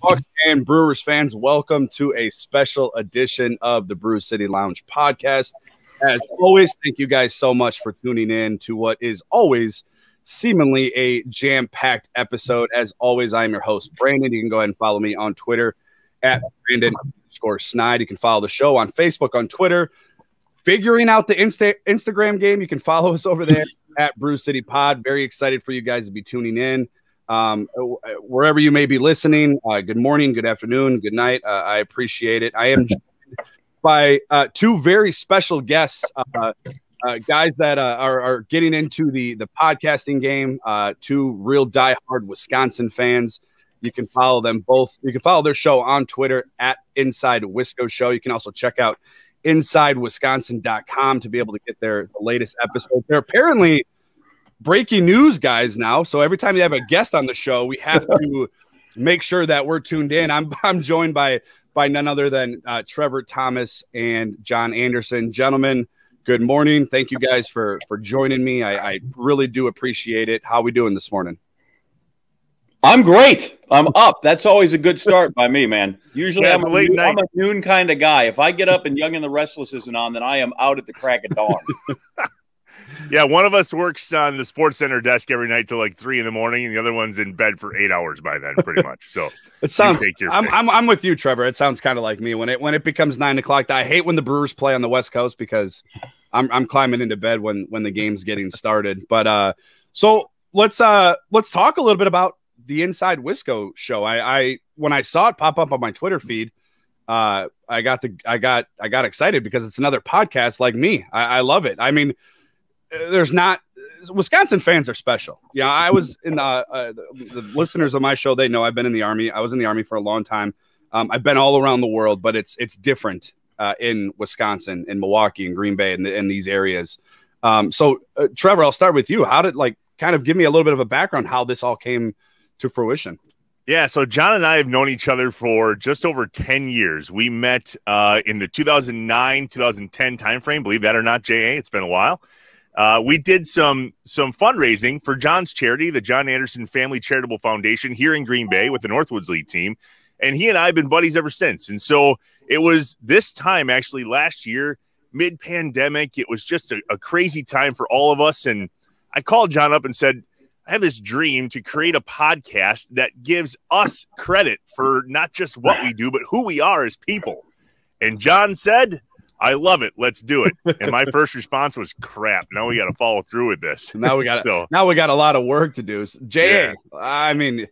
Bucks and Brewers fans, welcome to a special edition of the Brew City Lounge podcast. As always, thank you guys so much for tuning in to what is always seemingly a jam-packed episode. As always, I'm your host, Brandon. You can go ahead and follow me on Twitter at Brandon_Snide. You can follow the show on Facebook, on Twitter. Figuring out the Instagram game, you can follow us over there at Brew City Pod. Very excited for you guys to be tuning in. Wherever you may be listening, good morning, good afternoon, good night. I appreciate it. I am joined by two very special guests, guys that are getting into the podcasting game, two real diehard Wisconsin fans. You can follow them both. You can follow their show on Twitter at Inside Wisco Show. You can also check out InsideWisconsin.com to be able to get the latest episodes. They're apparently breaking news guys now, so every time you have a guest on the show, we have to make sure that we're tuned in. I'm joined by none other than Trevor Thomas and John Anderson. Gentlemen, good morning. Thank you guys for joining me. I really do appreciate it. How are we doing this morning? I'm great. I'm up. That's always a good start by me, man. Usually I'm a noon kind of guy. If I get up and Young and the Restless isn't on, then I am out at the crack of dawn. Yeah, one of us works on the Sports Center desk every night till like 3 in the morning, and the other one's in bed for 8 hours by then, pretty much. So it sounds. I'm with you, Trevor. It sounds kind of like me when it becomes 9 o'clock. I hate when the Brewers play on the West Coast because I'm climbing into bed when the game's getting started. But so let's talk a little bit about the Inside Wisco show. I when I saw it pop up on my Twitter feed, I got excited because it's another podcast like me. I love it. I mean, Wisconsin fans are special. Yeah, I was in the listeners of my show, they know I've been in the Army. I was in the Army for a long time. I've been all around the world, but it's different in Wisconsin, in Milwaukee, and Green Bay, in these areas. So Trevor, I'll start with you. How did kind of give me a little bit of a background how this all came to fruition? Yeah, so John and I have known each other for just over 10 years. We met in the 2009-2010 timeframe. Believe that or not, JA, it's been a while. We did some fundraising for John's charity, the John Anderson Family Charitable Foundation here in Green Bay with the Northwoods League team. And he and I have been buddies ever since. And so it was this time, actually, last year, mid-pandemic. It was just a crazy time for all of us. And I called John up and said, I have this dream to create a podcast that gives us credit for not just what we do, but who we are as people. And John said, I love it. Let's do it. And my first response was, crap. Now we got to follow through with this. Now we got a lot of work to do. JA, I mean,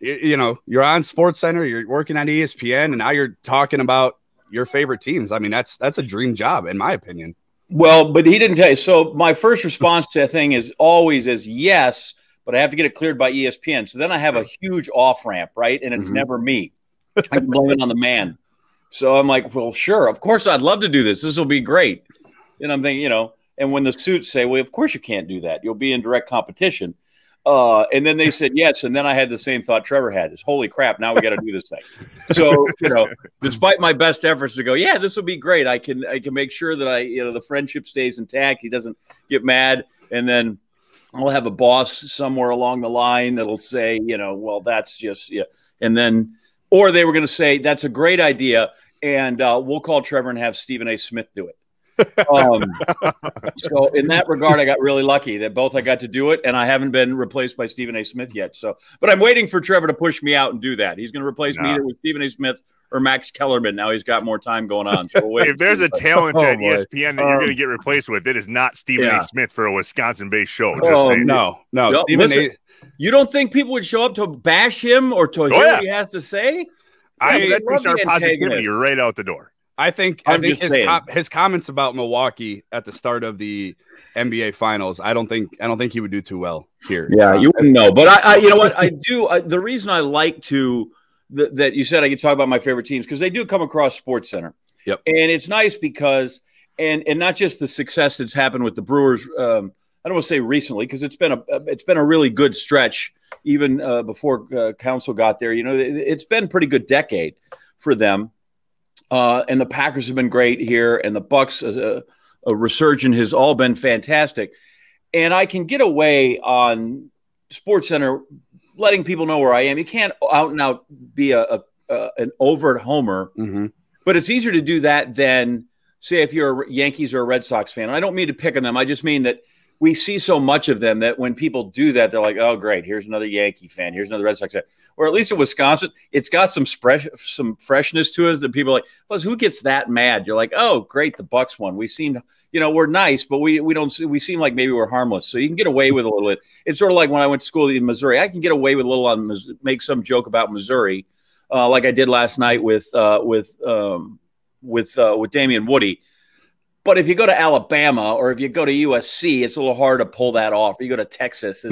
you're on Sports Center, you're working on ESPN, and now you're talking about your favorite teams. I mean, that's a dream job, in my opinion. Well, but he didn't tell you. So my first response to that thing is always yes, but I have to get it cleared by ESPN. So then I have a huge off ramp, right? And it's never me. I can blame it on the man. So I'm like, well, sure, of course, I'd love to do this. This will be great. And I'm thinking, and when the suits say, well, of course you can't do that. You'll be in direct competition. And then they said yes. And then I had the same thought Trevor had is, holy crap, now we got to do this thing. So, despite my best efforts to go, yeah, this will be great. I can make sure that the friendship stays intact. He doesn't get mad. And then I'll have a boss somewhere along the line that'll say, well, that's just, and then, or they were going to say, that's a great idea. And we'll call Trevor and have Stephen A. Smith do it. So in that regard, I got really lucky that both I got to do it, and I haven't been replaced by Stephen A. Smith yet. So, but I'm waiting for Trevor to push me out and do that. He's going to replace me either with Stephen A. Smith or Max Kellerman. Now he's got more time going on. So if there's a talent at ESPN that you're going to get replaced with, it is not Stephen A. Smith for a Wisconsin-based show. No. Stephen A. You don't think people would show up to bash him or to hear what he has to say? That brings our positivity right out the door. I think his comments about Milwaukee at the start of the NBA Finals, I don't think he would do too well here. Yeah, you wouldn't know. But I you know what I do. The reason I like to that you said I could talk about my favorite teams because they do come across Sports Center. Yep, and it's nice because and not just the success that's happened with the Brewers. I don't want to say recently because it's been a really good stretch even before Council got there. It's been a pretty good decade for them. And the Packers have been great here, and the Bucks, a resurgence, has all been fantastic. And I can get away on SportsCenter letting people know where I am. You can't out and out be an overt homer, but it's easier to do that than say if you're a Yankees or a Red Sox fan. And I don't mean to pick on them. I just mean that we see so much of them that when people do that, they're like, oh, great, here's another Yankee fan, here's another Red Sox fan. Or at least in Wisconsin, it's got some freshness to us that people are like, plus, who gets that mad? You're like, oh, great, the Bucks won. We seem, we're nice, but we seem like maybe we're harmless. So you can get away with a little bit. It's sort of like when I went to school in Missouri. I can get away with a little on make some joke about Missouri, like I did last night with Damian Woody. But if you go to Alabama or if you go to USC, it's a little hard to pull that off. Or you go to Texas.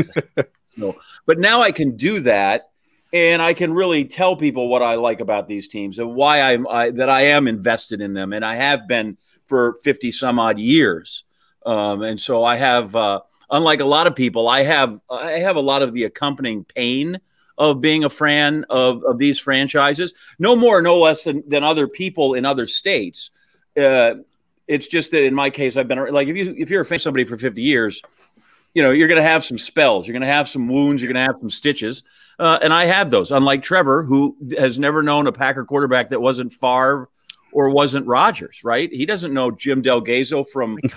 But now I can do that, and I can really tell people what I like about these teams and why that I am invested in them, and I have been for 50 some odd years. And so I have, unlike a lot of people, I have a lot of the accompanying pain of being a fan of these franchises. No more, no less than other people in other states. It's just that in my case, I've been like, if you're a fan of somebody for 50 years, you're going to have some spells, you're going to have some wounds, you're going to have some stitches. And I have those, unlike Trevor, who has never known a Packer quarterback that wasn't Favre or wasn't Rodgers, right? He doesn't know Jim Delgado from a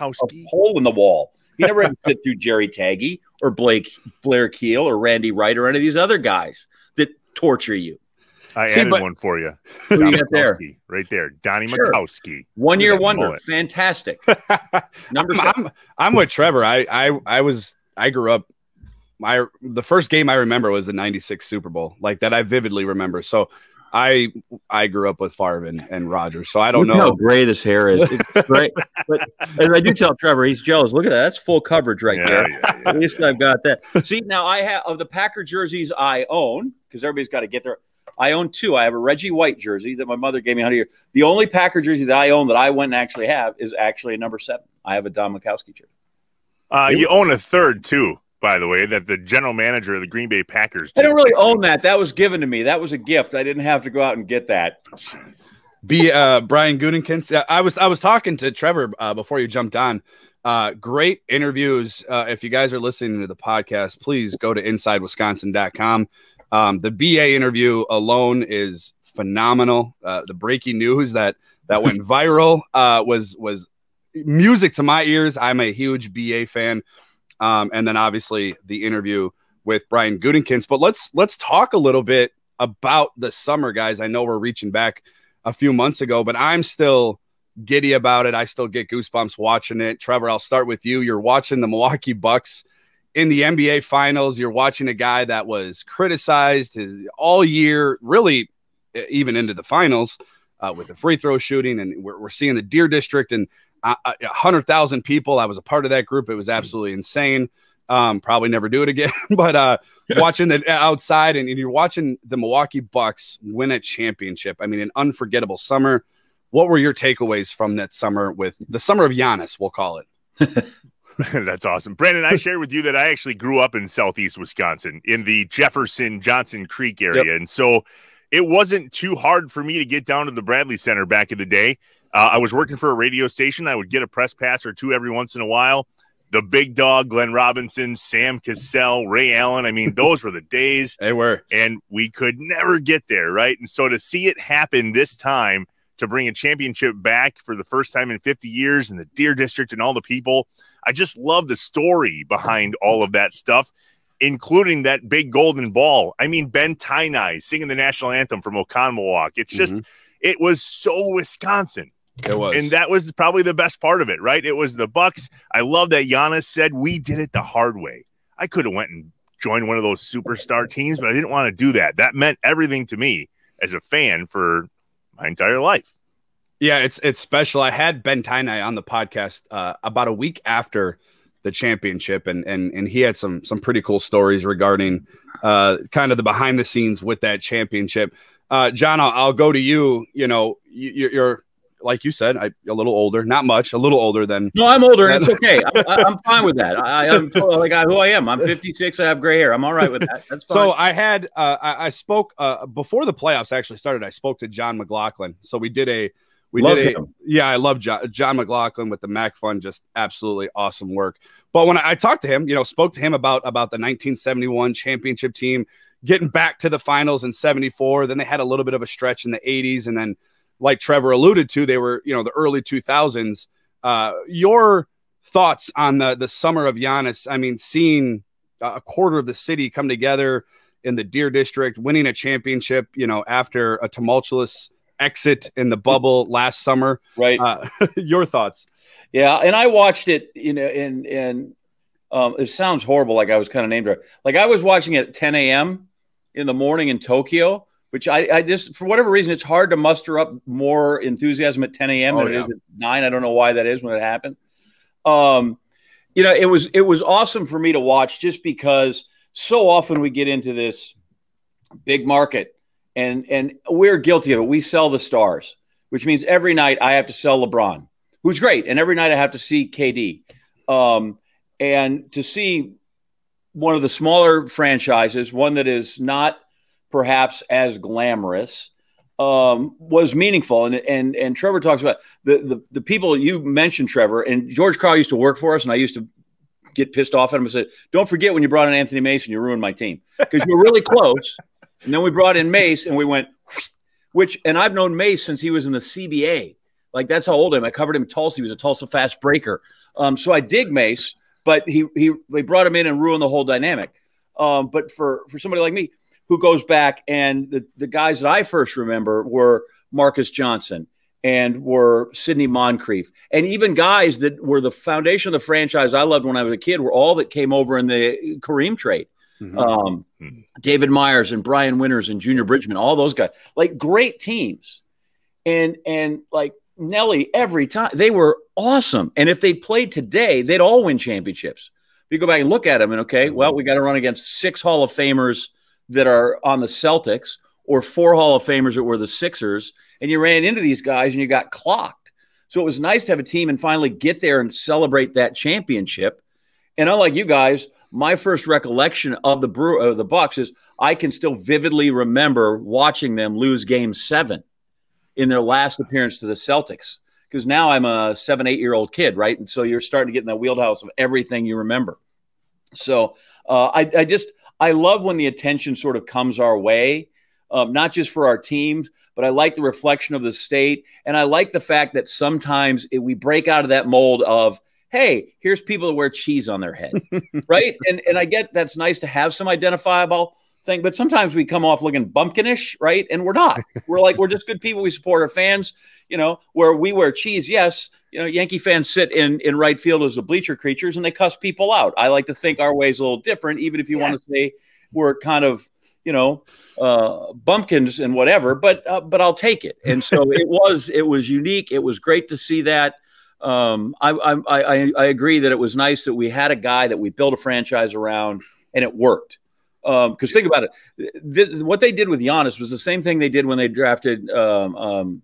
hole in the wall. He never had to sit through Jerry Taggy or Blair Keel or Randy Wright or any of these other guys that torture you. I added one for you. Who you got there? Right there. Donnie Makowski. 1 year wonder. Fantastic. Number 7. I'm with Trevor. I grew up. The first game I remember was the '96 Super Bowl, like that I vividly remember. So I grew up with Favre and Rodgers. So I don't know how gray this hair is. It's great. But as I do tell Trevor, he's jealous. Look at that. That's full coverage right there. Yeah. At least I've got that. See, now I have of the Packer jerseys I own, because everybody's got to get their. I own 2. I have a Reggie White jersey that my mother gave me 100 years. The only Packer jersey that I own that I went and actually have is actually a number 7. I have a Don Makowski jersey. You own a third too, by the way. That's the general manager of the Green Bay Packers. I don't really own that. That was given to me. That was a gift. I didn't have to go out and get that. Brian Gutekunst. I was talking to Trevor before you jumped on. Great interviews. If you guys are listening to the podcast, please go to InsideWisconsin.com. The BA interview alone is phenomenal. The breaking news that went viral was music to my ears. I'm a huge BA fan. And then obviously the interview with Brian Gutekunst. But let's talk a little bit about the summer, guys. I know we're reaching back a few months ago, but I'm still giddy about it. I still get goosebumps watching it. Trevor, I'll start with you. You're watching the Milwaukee Bucks in the NBA Finals. You're watching a guy that was criticized all year, really even into the finals with the free throw shooting. And we're seeing the Deer District and 100,000 people. I was a part of that group. It was absolutely insane. Probably never do it again. But watching it outside and you're watching the Milwaukee Bucks win a championship. I mean, an unforgettable summer. What were your takeaways from that summer, with the summer of Giannis, we'll call it? That's awesome. Brandon, I shared with you that I actually grew up in Southeast Wisconsin in the Jefferson Johnson Creek area. Yep. And so it wasn't too hard for me to get down to the Bradley Center back in the day. I was working for a radio station. I would get a press pass or two every once in a while. The big dog, Glenn Robinson, Sam Cassell, Ray Allen. I mean, those were the days. They were. And we could never get there, right? And so to see it happen this time, to bring a championship back for the first time in 50 years in the Deer District and all the people, I just love the story behind all of that stuff, including that big golden ball. I mean, Ben Tainai singing the national anthem from Oconomowoc. It's just, it was so Wisconsin. It was. And that was probably the best part of it, right? It was the Bucks. I love that Giannis said, we did it the hard way. I could have went and joined one of those superstar teams, but I didn't want to do that. That meant everything to me as a fan for my entire life. Yeah, it's special. I had Ben Tainai on the podcast about a week after the championship, and he had some pretty cool stories regarding kind of the behind the scenes with that championship. John, I'll go to you. You know, you're like you said, a little older, not much, a little older than. No, I'm older, and it's okay. I'm fine with that. I'm totally like who I am. I'm 56. I have gray hair. I'm all right with that. That's fine. So I had I spoke before the playoffs actually started. I spoke to John McLaughlin. So we did a. Yeah, I love John McLaughlin with the Mac Fund. Just absolutely awesome work. But when I talked to him, spoke to him about the 1971 championship team, getting back to the finals in 74. Then they had a little bit of a stretch in the 80s. And then, like Trevor alluded to, they were, the early 2000s. Your thoughts on the summer of Giannis? I mean, seeing a quarter of the city come together in the Deer District, winning a championship, after a tumultuous exit in the bubble last summer. Right. Your thoughts? Yeah. And I watched it, and it sounds horrible. Like I was kind of named her. Like I was watching it at 10 a.m. in the morning in Tokyo, which I just, for whatever reason, it's hard to muster up more enthusiasm at 10 a.m. than it is at 9. I don't know why that is when it happened. It was awesome for me to watch, just because so often we get into this big market and we're guilty of it. We sell the stars, which means every night I have to sell LeBron, who's great. And every night I have to see KD. And to see one of the smaller franchises, one that is not perhaps as glamorous, was meaningful. And Trevor talks about the people you mentioned, Trevor, and George Karl used to work for us, and I used to get pissed off at him and said, "Don't forget when you brought in Anthony Mason, you ruined my team, because you were really close." And then we brought in Mace, and we went, and I've known Mace since he was in the CBA. Like, that's how old I am. I covered him in Tulsa. He was a Tulsa fast breaker. So I dig Mace, but they brought him in and ruined the whole dynamic. But for somebody like me who goes back, and the guys that I first remember were Marcus Johnson and were Sidney Moncrief, and even guys that were the foundation of the franchise I loved when I was a kid were all that came over in the Kareem trade. David Myers and Brian Winters and Junior Bridgman, all those guys, like great teams. And like Nelly, every time they were awesome. And if they played today, they'd all win championships. You go back and look at them, and okay, well, we got to run against 6 Hall of Famers that are on the Celtics, or 4 Hall of Famers that were the Sixers, and you ran into these guys and you got clocked. So it was nice to have a team and finally get there and celebrate that championship. And unlike you guys, my first recollection of the Bucks is I can still vividly remember watching them lose Game 7 in their last appearance to the Celtics. Because now I'm a 7, 8-year-old kid, right? And so you're starting to get in that wheelhouse of everything you remember. So I love when the attention sort of comes our way, not just for our teams, but I like the reflection of the state. And I like the fact that sometimes we break out of that mold of, hey, here's people that wear cheese on their head, right? And I get that's nice to have some identifiable thing, but sometimes we come off looking bumpkinish, right? And we're not. We're just good people. We support our fans, where we wear cheese. Yes, Yankee fans sit in right field as the bleacher creatures and they cuss people out. I like to think our way is a little different, even if you want to say we're kind of, bumpkins and whatever, but I'll take it. And so it was unique. It was great to see that. I agree that it was nice that we had a guy that we built a franchise around and it worked. Because think about it, what they did with Giannis was the same thing they did when they drafted Giannis.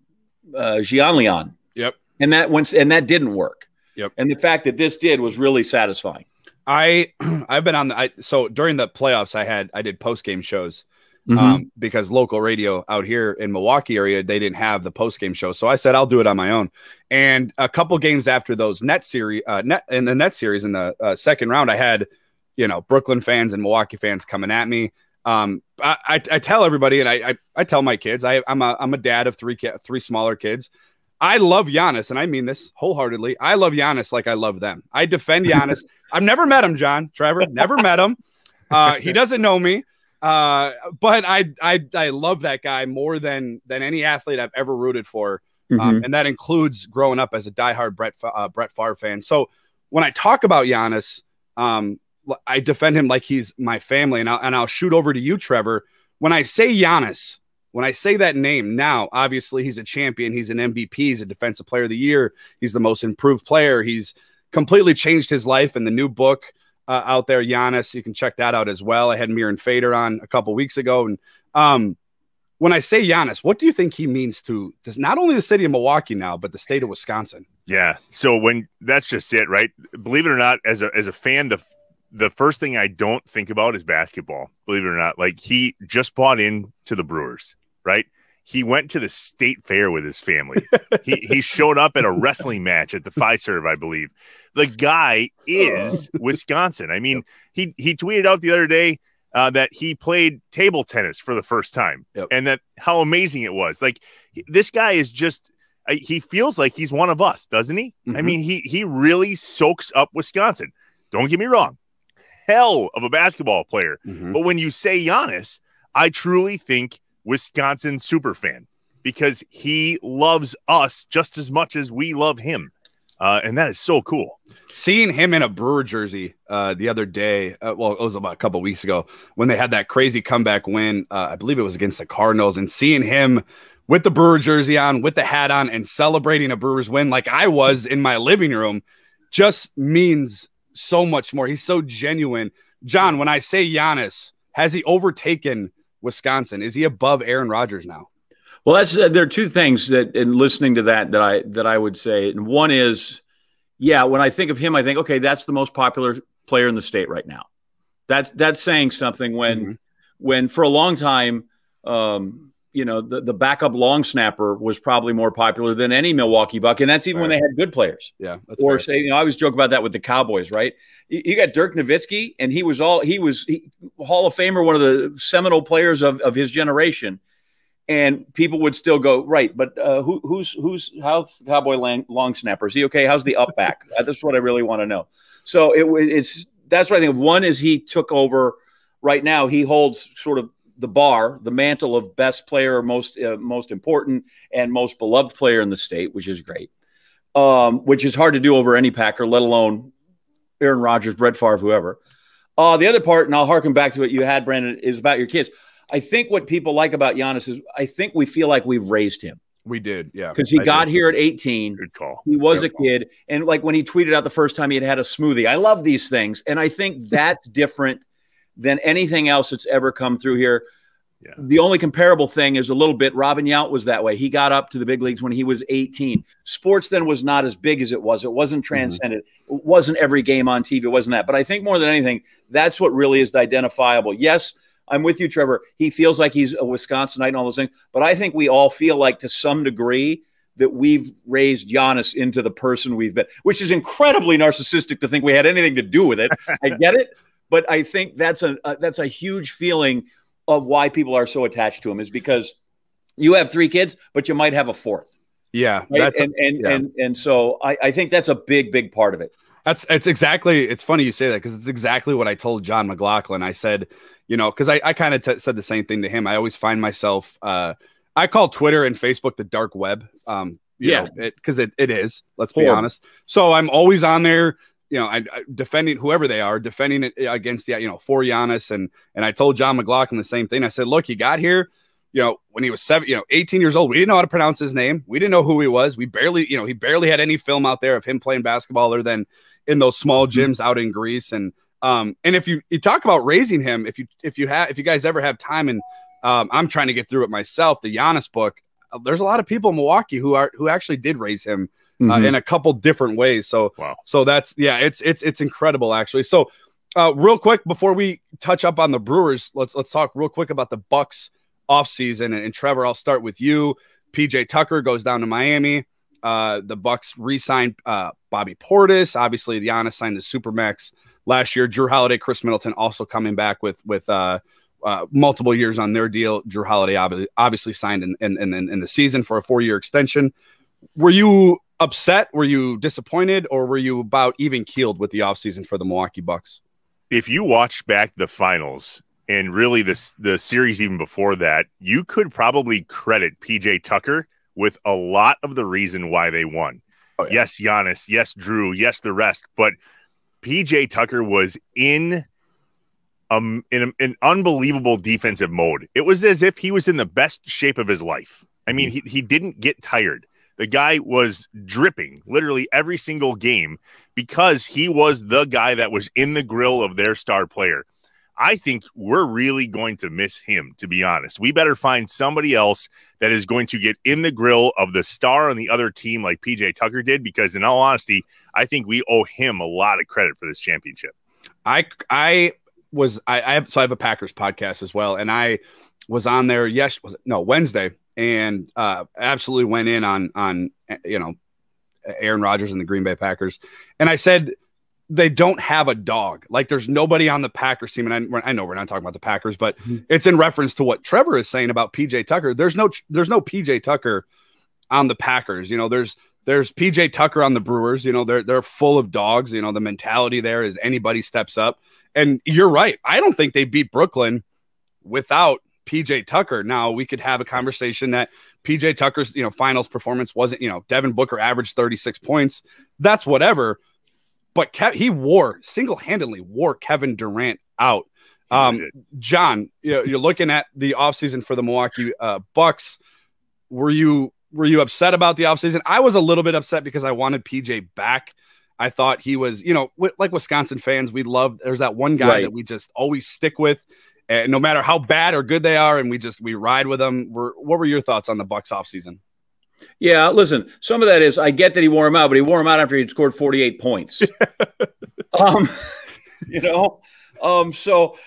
Yep. And that didn't work. Yep. And the fact that this did was really satisfying. I've been on so during the playoffs I did post-game shows because local radio out here in Milwaukee area, they didn't have the post-game show. So I said, I'll do it on my own. And a couple games after those in the net series in the second round, I had, Brooklyn fans and Milwaukee fans coming at me. I tell everybody, and I tell my kids, I'm a dad of three smaller kids. I love Giannis, and I mean this wholeheartedly. I love Giannis like I love them. I defend Giannis. I've never met him, Trevor. Never met him. He doesn't know me. But I love that guy more than any athlete I've ever rooted for. And that includes growing up as a diehard Brett Favre fan. So when I talk about Giannis, I defend him like he's my family, and I'll shoot over to you, Trevor. When I say Giannis, when I say that name now, obviously he's a champion. He's an MVP. He's a defensive player of the year. He's the most improved player. He's completely changed his life in the new book out there, Giannis. You can check that out as well. I had Mir and Fader on a couple weeks ago. And when I say Giannis, what do you think he means to not only the city of Milwaukee now, but the state of Wisconsin? Yeah. So that's just it, right? Believe it or not, as a fan, the first thing I don't think about is basketball, believe it or not. Like, he just bought into the Brewers, right? He went to the state fair with his family. he showed up at a wrestling match at the Fiserv, I believe. The guy is Wisconsin. I mean, he tweeted out the other day, that he played table tennis for the first time, and that how amazing it was. Like, this guy is just, he feels like he's one of us, doesn't he? I mean, he really soaks up Wisconsin. Don't get me wrong. Hell of a basketball player. But when you say Giannis, I truly think Wisconsin superfan, because he loves us just as much as we love him. And that is so cool. Seeing him in a Brewer jersey the other day, well, it was about a couple weeks ago when they had that crazy comeback win. I believe it was against the Cardinals, and seeing him with the Brewer jersey on, with the hat on, and celebrating a Brewers win like I was in my living room just means so much more. He's so genuine. John, when I say Giannis, has he overtaken Wisconsin? Is he above Aaron Rodgers now? Well, that's there are two things that, in listening to that I would say. And one is, yeah, when I think of him, I think, okay, that's the most popular player in the state right now. That's saying something when for a long time, you know, the backup long snapper was probably more popular than any Milwaukee Buck, and that's even when they had good players. Yeah, that's or fair. say, you know, I always joke about that with the Cowboys, right? You got Dirk Nowitzki, and he was Hall of Famer, one of the seminal players of his generation, and people would still go, right, but how's Cowboy long snapper? Is he okay? How's the up back? That's what I really want to know. So that's what I think of. One is he took over. Right now, he holds sort of the mantle of best player, most important and most beloved player in the state, which is great. Which is hard to do over any Packer, let alone Aaron Rodgers, Brett Favre, whoever. The other part, and I'll harken back to what you had, Brandon, is about your kids. I think what people like about Giannis is I think we feel like we've raised him. We did, yeah. Because he got here at 18. Good call. He was a kid. And like when he tweeted out the first time he had a smoothie. I love these things. And I think that's different than anything else that's ever come through here. Yeah. The only comparable thing is a little bit, Robin Yount was that way. He got up to the big leagues when he was 18. Sports then was not as big as it was. It wasn't transcendent. It wasn't every game on TV. It wasn't that. But I think more than anything, that's what really is identifiable. Yes, I'm with you, Trevor. He feels like he's a Wisconsinite and all those things. But I think we all feel like to some degree that we've raised Giannis into the person we've been, which is incredibly narcissistic to think we had anything to do with it. I get it. But I think that's a huge feeling of why people are so attached to him, is because you have 3 kids, but you might have a 4th. Yeah. Right? And so I think that's a big part of it. It's funny you say that, because it's exactly what I told John McLaughlin. I said, you know, because I kind of said the same thing to him. I always find myself, I call Twitter and Facebook the dark web. Because it is, let's be honest. So I'm always on there, you know, I defending whoever they are, defending it against for Giannis. And I told John McLaughlin the same thing. I said, look, he got here, you know, when he was 18 years old. We didn't know how to pronounce his name. We didn't know who he was. We barely, he barely had any film out there of him playing basketball other than in those small gyms out in Greece. And if you talk about raising him, if you guys ever have time, and I'm trying to get through it myself, the Giannis book, there's a lot of people in Milwaukee who actually did raise him in a couple different ways. So, wow. So that's, it's incredible actually. So real quick, before we touch up on the Brewers, let's talk real quick about the Bucks offseason. And Trevor, I'll start with you. PJ Tucker goes down to Miami. The Bucks re-signed Bobby Portis. Obviously, Giannis signed the Supermax last year. Drew Holiday, Chris Middleton also coming back with multiple years on their deal. Drew Holiday obviously signed in the season for a 4-year extension. Were you upset? Were you disappointed? Or were you about even keeled with the offseason for the Milwaukee Bucks? If you watch back the finals and really the series even before that, you could probably credit PJ Tucker with a lot of the reason why they won. Oh, yeah. Yes, Giannis. Yes, Drew. Yes, the rest. But PJ Tucker was in an unbelievable defensive mode. It was as if he was in the best shape of his life. I mean, he didn't get tired. The guy was dripping literally every single game because he was the guy that was in the grill of their star player. I think we're really going to miss him, to be honest. We better find somebody else that is going to get in the grill of the star on the other team like PJ Tucker did, because in all honesty, I think we owe him a lot of credit for this championship. I have a Packers podcast as well, and I was on there Wednesday, and absolutely went in on Aaron Rodgers and the Green Bay Packers. And I said, they don't have a dog. Like there's nobody on the Packers team. And I know we're not talking about the Packers, but it's in reference to what Trevor is saying about PJ Tucker. There's no PJ Tucker on the Packers. You know, there's PJ Tucker on the Brewers. You know, they're full of dogs. You know, the mentality there is anybody steps up. And you're right. I don't think they beat Brooklyn without PJ Tucker. Now we could have a conversation that PJ Tucker's, you know, finals performance wasn't, you know, Devin Booker averaged 36 points. That's whatever. But he single-handedly wore Kevin Durant out. John, you're looking at the offseason for the Milwaukee Bucks. Were you upset about the offseason? I was a little bit upset because I wanted PJ back. I thought he was, you know, like Wisconsin fans, we love, there's that one guy that we just always stick with, and no matter how bad or good they are, and we ride with them. What were your thoughts on the Bucks offseason? Yeah, listen, some of that is I get that he wore him out, but he wore him out after he'd scored 48 points. You know, so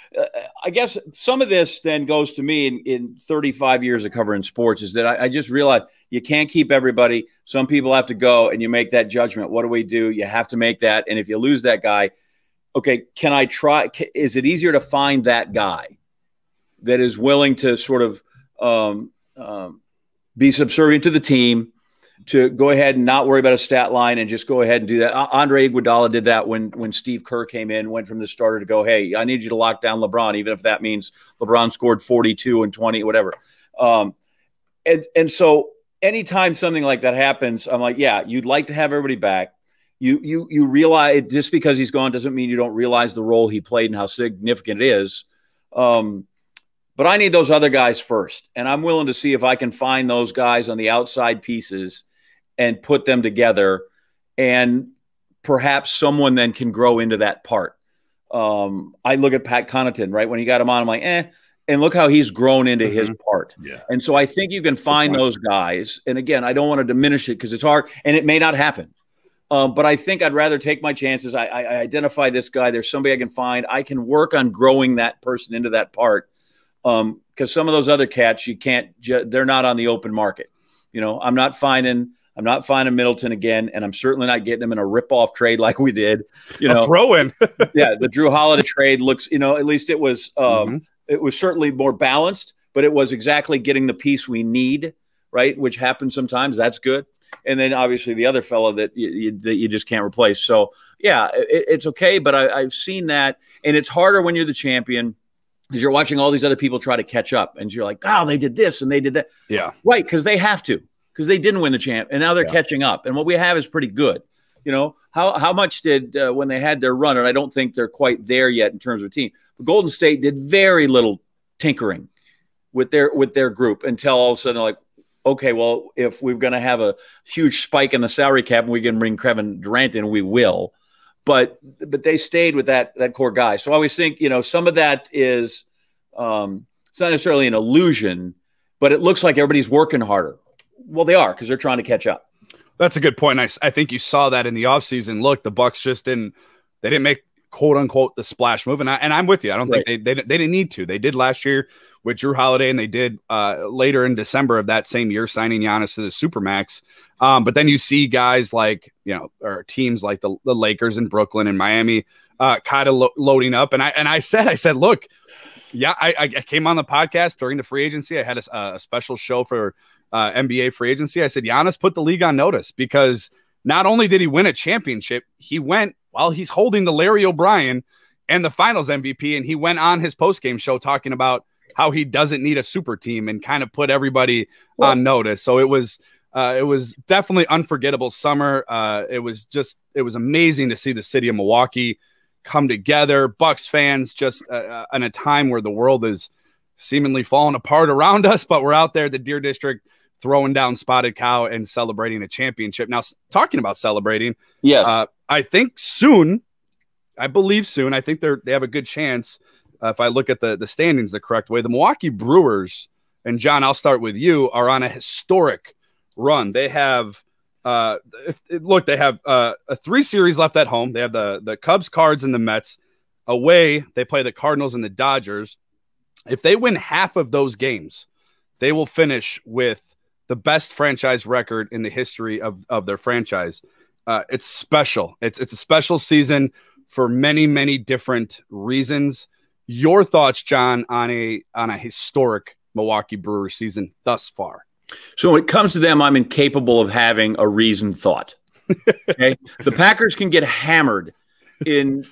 I guess some of this then goes to me in 35 years of covering sports is that I just realized you can't keep everybody. Some people have to go, and you make that judgment. What do we do? You have to make that. And if you lose that guy, okay, can I try? Is it easier to find that guy that is willing to sort of be subservient to the team, to go ahead and not worry about a stat line and just go ahead and do that? Andre Iguodala did that when Steve Kerr came in, went from the starter to go, hey, I need you to lock down LeBron, even if that means LeBron scored 42 and 20, whatever. And so anytime something like that happens, I'm like, yeah, you'd like to have everybody back. You realize just because he's gone doesn't mean you don't realize the role he played and how significant it is. But I need those other guys first, and I'm willing to see if I can find those guys on the outside pieces and put them together, and perhaps someone then can grow into that part. I look at Pat Connaughton, right? When he got him on, I'm like, and look how he's grown into his part. Yeah. And so I think you can find those guys. And again, I don't want to diminish it because it's hard, and it may not happen. But I think I'd rather take my chances. I identify this guy. There's somebody I can find. I can work on growing that person into that part. Because some of those other cats, you can't, they're not on the open market. You know, I'm not finding Middleton again, and I'm certainly not getting him in a rip-off trade like we did. You know, throw in. Yeah, the Drew Holiday trade looks, you know, at least it was certainly more balanced, but it was exactly getting the piece we need, right? Which happens sometimes. That's good. And then obviously the other fellow that you just can't replace. So yeah, it's okay, but I've seen that, and it's harder when you're the champion, because you're watching all these other people try to catch up, and you're like, oh, they did this and they did that. Yeah. Right. Because they have to, because they didn't win the champ, and now they're catching up. And what we have is pretty good. You know, how much did when they had their run, and I don't think they're quite there yet in terms of team, but Golden State did very little tinkering with their group until all of a sudden they're like, okay, well, if we're going to have a huge spike in the salary cap and we can bring Kevin Durant in, we will. But they stayed with that core guy. So I always think, you know, some of that is it's not necessarily an illusion, but it looks like everybody's working harder. Well, they are, because they're trying to catch up. That's a good point. I think you saw that in the offseason. Look, the Bucks just didn't make quote unquote the splash move, and I'm with you. I don't think they didn't need to. They did last year with Drew Holiday, and they did later in December of that same year signing Giannis to the Supermax. But then you see guys like, you know, or teams like the Lakers and Brooklyn and Miami kind of loading up. And I said, look, yeah, I came on the podcast during the free agency. I had a special show for NBA free agency. I said, Giannis put the league on notice, because not only did he win a championship, he went while he's holding the Larry O'Brien and the finals MVP. And he went on his postgame show talking about how he doesn't need a super team, and kind of put everybody on notice. So it was definitely unforgettable summer. It was amazing to see the city of Milwaukee come together. Bucks fans just in a time where the world is seemingly falling apart around us, but we're out there at the Deer District throwing down Spotted Cow and celebrating a championship. Now, talking about celebrating, yes, I think soon, I believe soon, I think they have a good chance. If I look at the standings the correct way, the Milwaukee Brewers, and John, I'll start with you, are on a historic run. They have a 3 series left at home. They have the Cubs, Cards, and the Mets. Away, they play the Cardinals and the Dodgers. If they win half of those games, they will finish with the best franchise record in the history of their franchise. It's special. It's a special season for many, many different reasons. Your thoughts, John, on a historic Milwaukee Brewers season thus far? So when it comes to them, I'm incapable of having a reasoned thought. Okay, the Packers can get hammered in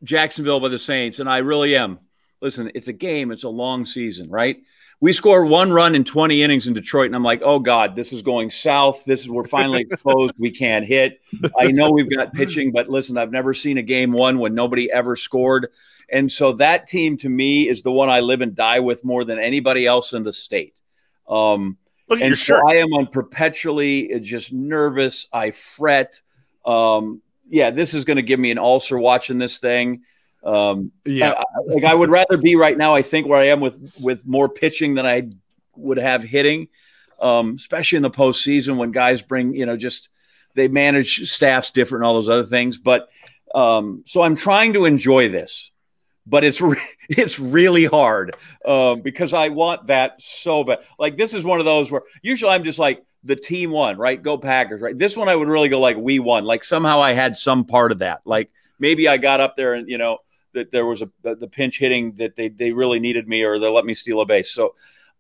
Jacksonville by the Saints, and I really am. Listen, it's a game. It's a long season, right? We score one run in 20 innings in Detroit, and I'm like, oh, God, this is going south. We're finally exposed. We can't hit. I know we've got pitching, but listen, I've never seen a game one when nobody ever scored. And so that team, to me, is the one I live and die with more than anybody else in the state. Look at and your so shirt. I am on perpetually just nervous. I fret. Yeah, this is going to give me an ulcer watching this thing. I would rather be right now, I think, where I am with more pitching than I would have hitting, especially in the postseason when guys bring, just they manage staffs different and all those other things. But so I'm trying to enjoy this, but it's really hard because I want that so bad. Like, this is one of those where usually I'm just like, the team won, right? Go Packers, right? This one I would really go like, we won. Like, somehow I had some part of that. Like, maybe I got up there and, that there was the pinch hitting that they really needed me, or they let me steal a base. So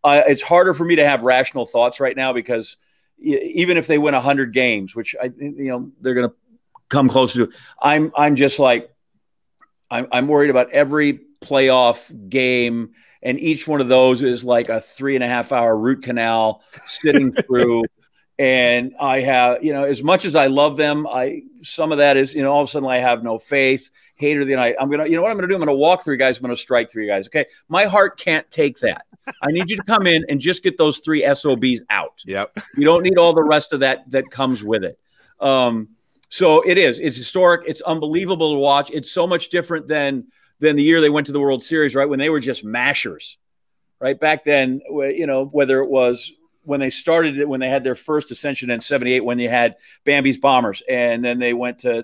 it's harder for me to have rational thoughts right now, because even if they win 100 games, which they're going to come close to, I'm just like, I'm worried about every playoff game. And each one of those is like a 3.5-hour root canal sitting through. And I have, as much as I love them, some of that is, all of a sudden I have no faith. Hater of the night. I'm going to, what I'm going to do? I'm going to walk 3 guys. I'm going to strike 3 guys. Okay. My heart can't take that. I need you to come in and just get those 3 SOBs out. Yep. You don't need all the rest of that comes with it. So it's historic. It's unbelievable to watch. It's so much different than the year they went to the World Series, right? When they were just mashers, right? Back then, whether it was when they started it, when they had their first ascension in '78, when you had Bambi's Bombers, and then they went to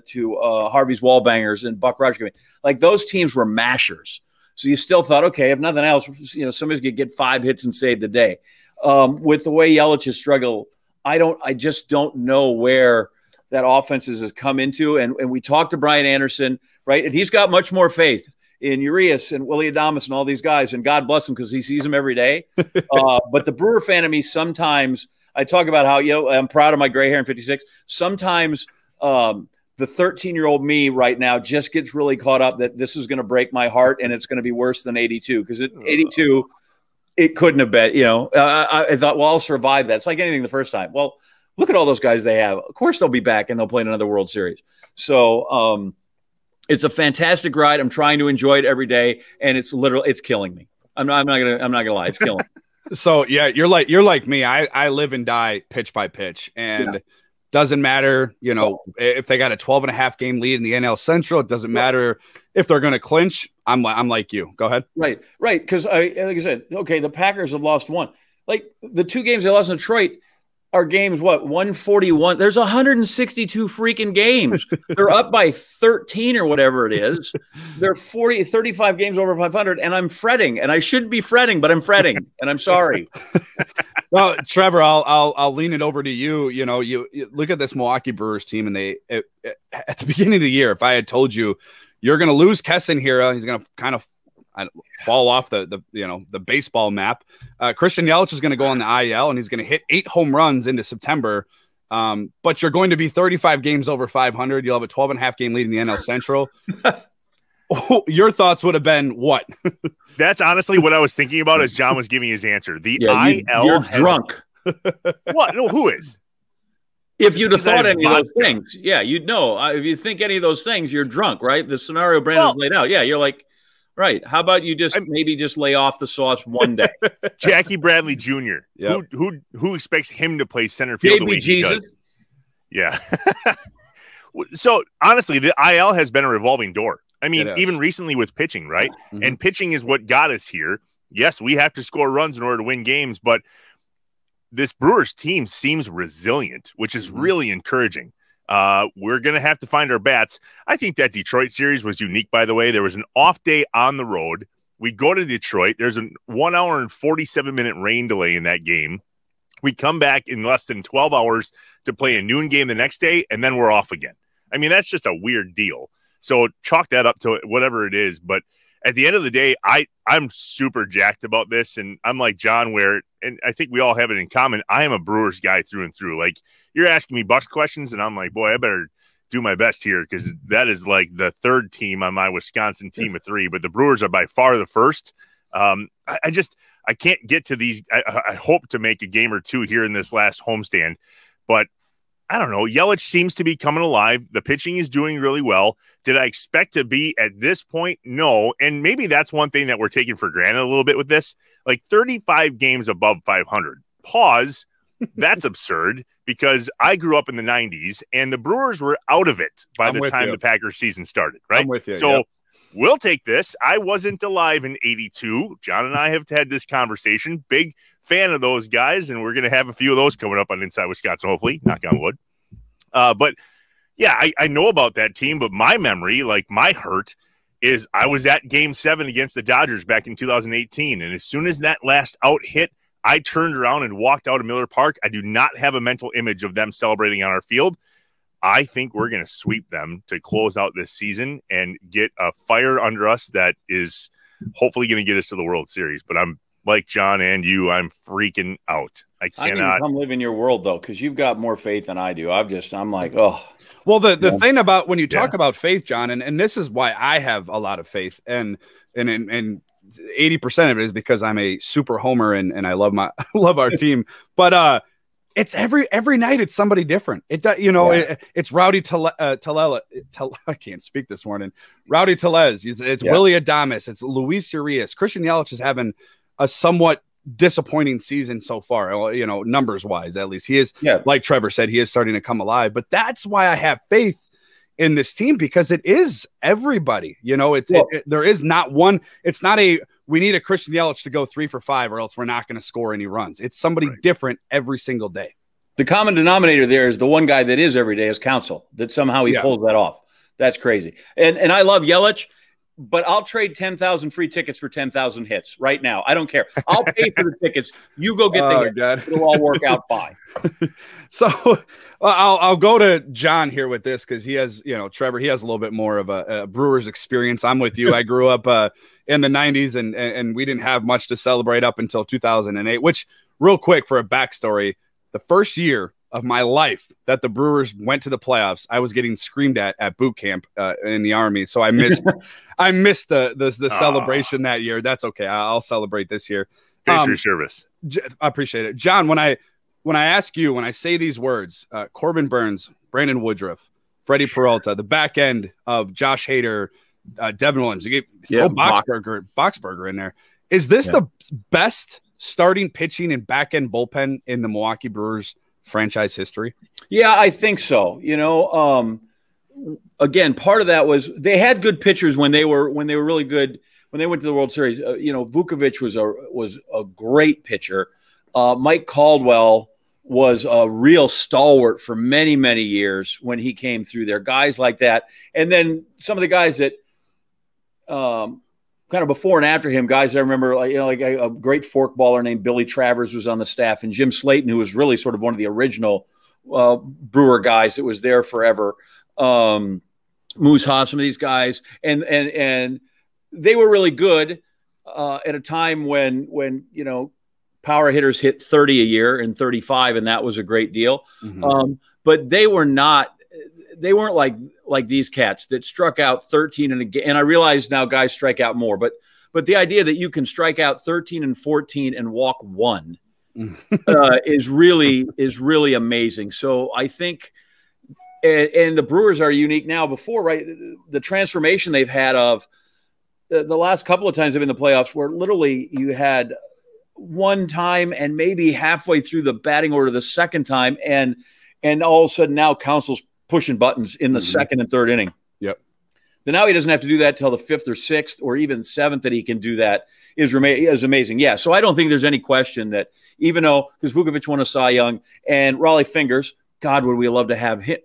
Harvey's Wallbangers and Buck Rogers. Like, those teams were mashers. So you still thought, okay, if nothing else, somebody's going to get 5 hits and save the day. With the way Yelich has struggled, I just don't know where that offense has come into. And we talked to Brian Anderson, right? And he's got much more faith in Urias and Willie Adames and all these guys, and God bless him because he sees them every day. But the Brewer fan of me, sometimes I talk about how, I'm proud of my gray hair in 56. Sometimes the 13-year-old me right now just gets really caught up that this is going to break my heart and it's going to be worse than 82. Because at 82, it couldn't have been, I thought, well, I'll survive that. It's like anything the first time. Well, look at all those guys they have. Of course they'll be back and they'll play in another World Series. So, it's a fantastic ride. I'm trying to enjoy it every day, and it's killing me. I'm not gonna lie, it's killing me. So yeah, you're like me. I live and die pitch by pitch, and doesn't matter, if they got a 12.5 game lead in the NL Central. It doesn't matter if they're going to clinch. I'm like you. Go ahead. Right. Because like I said, okay, the Packers have lost 1. Like, the 2 games they lost in Detroit are games, 141. There's 162 freaking games. They're up by 13 or whatever it is. They're 35 games over 500, and I'm fretting. And I shouldn't be fretting, but I'm fretting, and I'm sorry. Well, Trevor, I'll lean it over to you. You look at this Milwaukee Brewers team, and at the beginning of the year, if I had told you you're going to lose Keston Hiura, he's going to kind of fall off the baseball map. Christian Yelich is going to go on the IL, and he's going to hit 8 home runs into September. But you're going to be 35 games over 500. You'll have a 12.5 game lead in the NL Central. Your thoughts would have been what? That's honestly what I was thinking about as John was giving his answer. The IL you're drunk. What? No, who is? If you'd have thought any of those things, you'd know. If you think any of those things, you're drunk, right? The scenario Brandon's laid out. Yeah, you're like, right. How about you maybe just lay off the sauce one day? Jackie Bradley Jr. Yep. Who expects him to play center field the way he does? Yeah. So honestly, the IL has been a revolving door. I mean, even recently with pitching, right? Mm-hmm. And pitching is what got us here. Yes, we have to score runs in order to win games, but this Brewers team seems resilient, which is really encouraging. We're going to have to find our bats. I think that Detroit series was unique, by the way. There was an off day on the road. We go to Detroit. There's a 1 hour and 47-minute rain delay in that game. We come back in less than 12 hours to play a noon game the next day, and then we're off again. I mean, that's just a weird deal. So chalk that up to whatever it is. But at the end of the day, I'm super jacked about this. And I'm like John, and I think we all have it in common. I am a Brewers guy through and through. Like, you're asking me Bucks questions, and I'm like, boy, I better do my best here, because that is like the third team on my Wisconsin team of 3. But the Brewers are by far the first. I can't get to these. I hope to make a game or two here in this last homestand, but I don't know. Yelich seems to be coming alive. The pitching is doing really well. Did I expect to be at this point? No. And maybe that's one thing that we're taking for granted a little bit with this. Like 35 games above 500. Pause. That's absurd, because I grew up in the 90s and the Brewers were out of it by the time the Packers season started, right? I'm with you. So yep. We'll take this. I wasn't alive in 82. John and I have had this conversation. Big fan of those guys, and we're going to have a few of those coming up on Inside Wisconsin, hopefully. Knock on wood. But, yeah, I know about that team, but my memory, like my hurt, is I was at Game 7 against the Dodgers back in 2018, and as soon as that last out hit, I turned around and walked out of Miller Park. I do not have a mental image of them celebrating on our field. I think we're going to sweep them to close out this season and get a fire under us that is hopefully going to get us to the World Series. But I'm like John and you, I'm freaking out. I cannot come live in your world, though, because you've got more faith than I do. I'm like, oh. Well, the thing about when you talk about faith, John, and this is why I have a lot of faith, and 80% of it is because I'm a super homer and I love love our team. But it's every night it's somebody different. It's Rowdy Tellez. I can't speak this morning. Rowdy Tellez. It's Willie Adames. It's Luis Urias. Christian Yelich is having a somewhat disappointing season so far. Numbers wise, at least he is. Like Trevor said, he is starting to come alive. But that's why I have faith in this team, because it is everybody. There is not one. It's not we need a Christian Yelich to go 3 for 5 or else we're not going to score any runs. It's somebody different every single day. The common denominator there is the one guy that is every day is Counsell, that somehow he pulls that off. That's crazy. And I love Yelich, but I'll trade 10,000 free tickets for 10,000 hits right now. I don't care. I'll pay for the tickets. You go get the hits. It'll all work out fine. So I'll go to John here with this, because he has, Trevor, he has a little bit more of a Brewers experience. I'm with you. I grew up in the 90s and we didn't have much to celebrate up until 2008, which, real quick, for a backstory, the first year of my life that the Brewers went to the playoffs, I was getting screamed at boot camp in the Army. So I missed the celebration that year. That's okay. I'll celebrate this year. Thanks for your service. I appreciate it. John, when I ask you, when I say these words, Corbin Burns, Brandon Woodruff, Freddie Peralta, the back end of Josh Hader, Devin Williams, you throw Boxberger in there. Is this the best starting pitching and back end bullpen in the Milwaukee Brewers franchise history? Yeah, I think so. Again, part of that was they had good pitchers when they were really good, when they went to the World Series. Vukovich was a great pitcher. Mike Caldwell was a real stalwart for many, many years when he came through there. Guys like that. And then some of the guys that kind of before and after him, guys I remember, like a great forkballer named Billy Travers was on the staff, and Jim Slayton, who was really sort of one of the original Brewer guys that was there forever. Moose Haas, some of these guys, and they were really good at a time when power hitters hit 30 a year and 35, and that was a great deal. Mm-hmm. But they weren't like these cats that struck out 13 in a game. And I realize now guys strike out more, but the idea that you can strike out 13 and 14 and walk 1 is really amazing. So I think, and the Brewers are unique now. Before, right, the transformation they've had of the last couple of times they've been in the playoffs, where literally you had one time and maybe halfway through the batting order the second time, and all of a sudden now Counsell's pushing buttons in the second and third inning. Yep. Then now he doesn't have to do that till the 5th or 6th or even 7th that he can do that is amazing. Yeah. So I don't think there's any question that, even though, because Vukovich won a Cy Young and Raleigh Fingers, God, would we love to have him.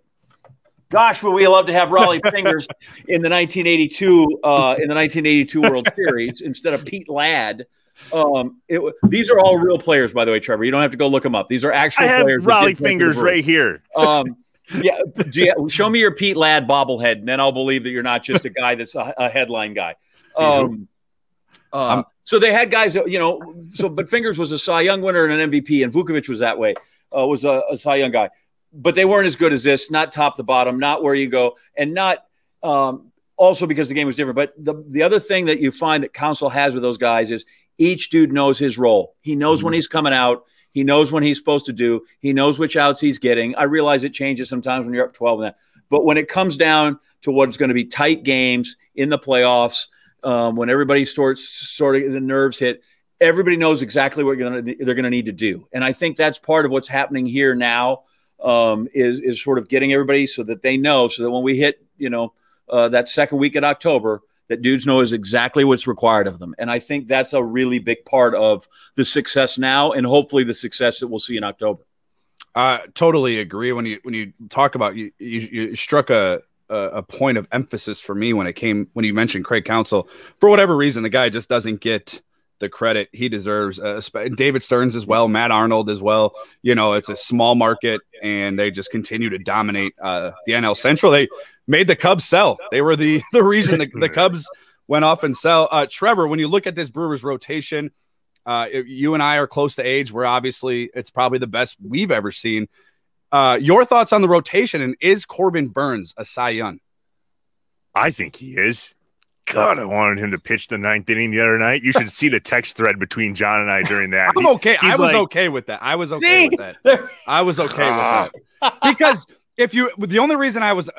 Gosh, would we love to have Raleigh Fingers in the 1982 World Series instead of Pete Ladd. These are all real players, by the way, Trevor. You don't have to go look them up. These are actual players. I have Raleigh Fingers right here. Yeah, show me your Pete Ladd bobblehead, and then I'll believe that you're not just a guy that's a headline guy. So they had guys, you know. But Fingers was a Cy Young winner and an MVP, and Vukovic was that way. Was a Cy Young guy, but they weren't as good as this. Not top to bottom, not where you go, and not also because the game was different. But the other thing that you find that Council has with those guys is each dude knows his role. He knows when he's coming out. He knows when he's supposed to do. He knows which outs he's getting. I realize it changes sometimes when you're up 12 and that. But when it comes down to what's going to be tight games in the playoffs, when everybody starts sort of the nerves hit, everybody knows exactly what they're going to need to do. And I think that's part of what's happening here now is sort of getting everybody so that they know, so that when we hit, you know, that second week in October, that dudes know is exactly what's required of them. And I think that's a really big part of the success now and hopefully the success that we'll see in October. Totally agree. When you talk about you struck a point of emphasis for me when you mentioned Craig Counsell. For whatever reason, the guy just doesn't get the credit he deserves. David Stearns as well, Matt Arnold as well. You know, it's a small market and they just continue to dominate the NL Central. They made the Cubs sell. They were the reason the Cubs went off and sell. Trevor, when you look at this Brewers rotation, you and I are close to age where obviously it's probably the best we've ever seen. Your thoughts on the rotation, and is Corbin Burnes a Cy Young? I think he is. God, I wanted him to pitch the ninth inning the other night. You should see the text thread between John and I during that. I'm okay. I was okay with that. I was okay with that. I was okay with that. Because the only reason I was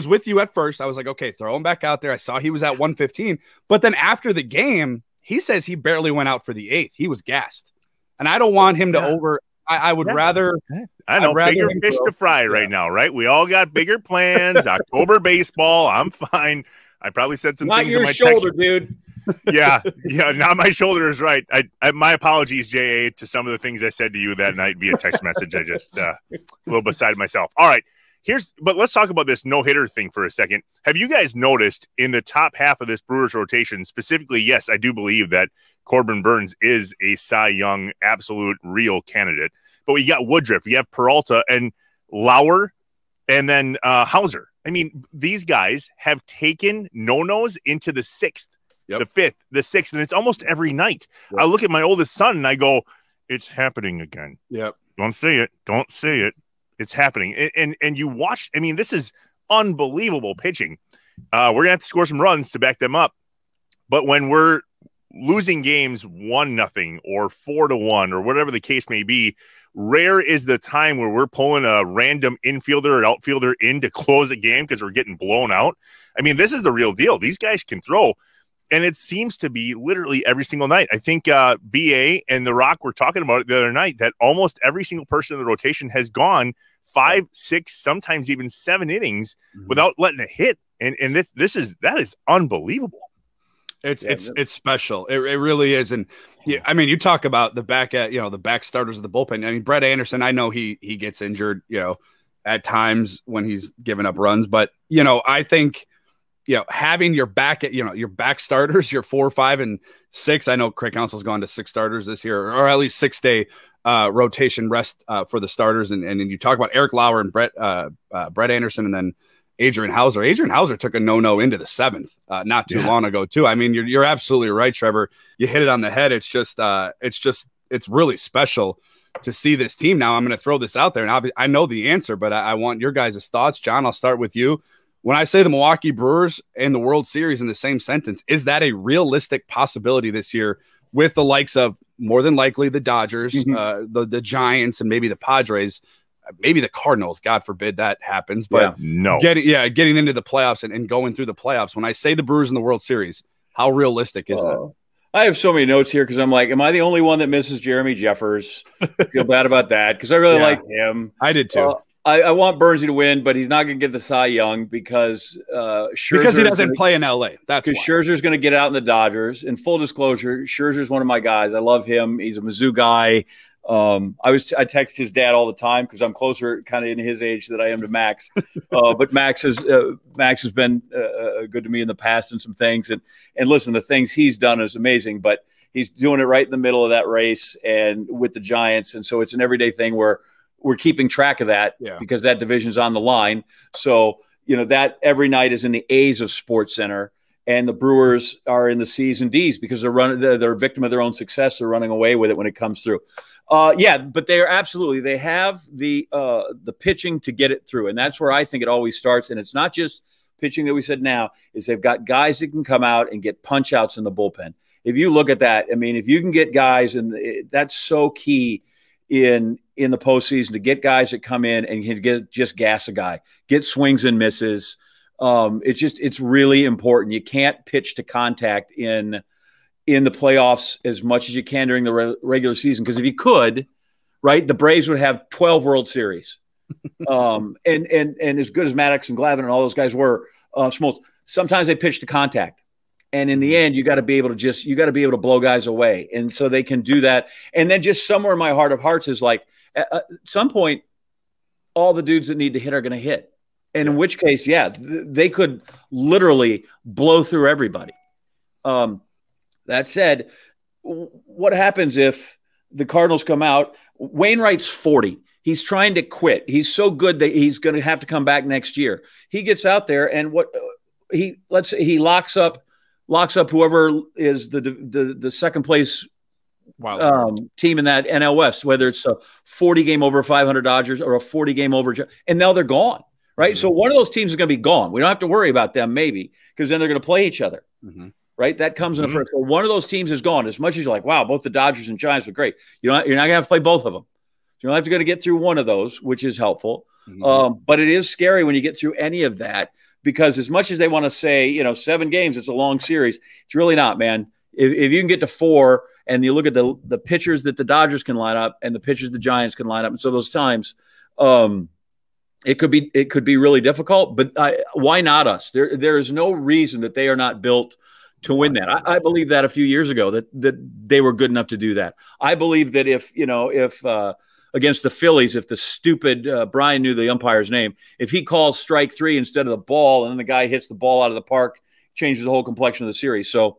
with you at first, I was like, okay, throw him back out there. I saw he was at 115. But then after the game, he says he barely went out for the eighth. He was gassed. And I don't want him to over. I would rather. I know, bigger fish to fry right now, right? We all got bigger plans. October baseball. I'm fine. I probably said some things in my shoulder, dude. Yeah, not my shoulder is right. My apologies, JA, to some of the things I said to you that night via text message. I just a little beside myself. All right, but let's talk about this no-hitter thing for a second. Have you guys noticed in the top half of this Brewers rotation, specifically, yes, I do believe that Corbin Burnes is a Cy Young absolute real candidate. But we got Woodruff, you have Peralta and Lauer, and then Hauser. I mean, these guys have taken no-nos into the sixth, the fifth, the sixth, and it's almost every night. Yep. I look at my oldest son and I go, it's happening again. Yep. Don't say it. Don't say it. It's happening. And you watch, I mean, this is unbelievable pitching. We're going to have to score some runs to back them up. But when we're losing games 1-0 or 4-1 or whatever the case may be, rare is the time where we're pulling a random infielder or outfielder in to close a game because we're getting blown out. I mean, this is the real deal. These guys can throw, and it seems to be literally every single night. I think BA and The Rock were talking about it the other night that almost every single person in the rotation has gone 5, 6, sometimes even 7 innings without letting a hit. And that is unbelievable. It's special. It really is. And yeah, I mean, you talk about the back starters of the bullpen. I mean, Brett Anderson, I know he gets injured, at times when he's giving up runs, but I think, having your back starters, your 4, 5, and 6. I know Craig Counsell's gone to 6 starters this year, or at least 6-day rotation rest for the starters. And then you talk about Eric Lauer and Brett Anderson, and then Adrian Hauser. Adrian Hauser took a no-no into the 7th not too long ago too. I mean, you're absolutely right, Trevor. You hit it on the head. It's really special to see this team. Now I'm going to throw this out there, and I know the answer, but I want your guys' thoughts. John, I'll start with you. When I say the Milwaukee Brewers and the World Series in the same sentence, is that a realistic possibility this year with the likes of more than likely the Dodgers, the Giants, and maybe the Padres? Maybe the Cardinals, God forbid that happens, but getting into the playoffs and going through the playoffs. When I say the Brewers in the World Series, how realistic is that? I have so many notes here because I'm like, am I the only one that misses Jeremy Jeffers? I feel bad about that because I really like him. I did too. I want Burnsy to win, but he's not going to get the Cy Young because he doesn't play in LA. That's because Scherzer's going to get out in the Dodgers. In full disclosure, Scherzer's one of my guys. I love him. He's a Mizzou guy. I text his dad all the time because I'm closer kind of in his age than I am to Max. But Max has been good to me in the past and some things. And listen, the things he's done is amazing, but he's doing it right in the middle of that race and with the Giants. And so it's an everyday thing where we're keeping track of that because that division's on the line. So, that every night is in the A's of Sports Center, and the Brewers are in the C's and D's because they're a victim of their own success. They're running away with it when it comes through. But they are absolutely, they have the pitching to get it through. And that's where I think it always starts. And it's not just pitching that we said now, is they've got guys that can come out and get punch outs in the bullpen. If you look at that, I mean, if you can get guys, and that's so key in the postseason, to get guys that come in and can just gas a guy, get swings and misses. It's really important. You can't pitch to contact in the playoffs as much as you can during the regular season. Because if you could, right, the Braves would have 12 World Series. And as good as Maddox and Glavine and all those guys were, Smoltz, sometimes they pitch to contact. And in the end, you got to be able to blow guys away. And so they can do that. And then just somewhere in my heart of hearts is like, at some point, all the dudes that need to hit are going to hit. And in which case, they could literally blow through everybody. That said, what happens if the Cardinals come out? Wainwright's 40. He's trying to quit. He's so good that he's going to have to come back next year. He gets out there, and let's say he locks up whoever is the second place team in that NL West, whether it's a 40-game over 500 Dodgers or a 40-game over, and now they're gone, right? Mm-hmm. So one of those teams is going to be gone. We don't have to worry about them maybe, because then they're going to play each other. Mm-hmm. Right, that comes in the first. So one of those teams is gone. As much as you're like, wow, both the Dodgers and Giants are great, you're not going to have to play both of them. So you're going to get through one of those, which is helpful. Mm-hmm. But it is scary when you get through any of that, because as much as they want to say, 7 games, it's a long series. It's really not, man. If you can get to 4, and you look at the pitchers that the Dodgers can line up and the pitchers the Giants can line up, and so those times, it could be really difficult. But why not us? There is no reason that they are not built to win that. I believe that a few years ago that they were good enough to do that. I believe that if against the Phillies, if the stupid Brian knew the umpire's name, if he calls strike 3 instead of the ball, and then the guy hits the ball out of the park, changes the whole complexion of the series. So,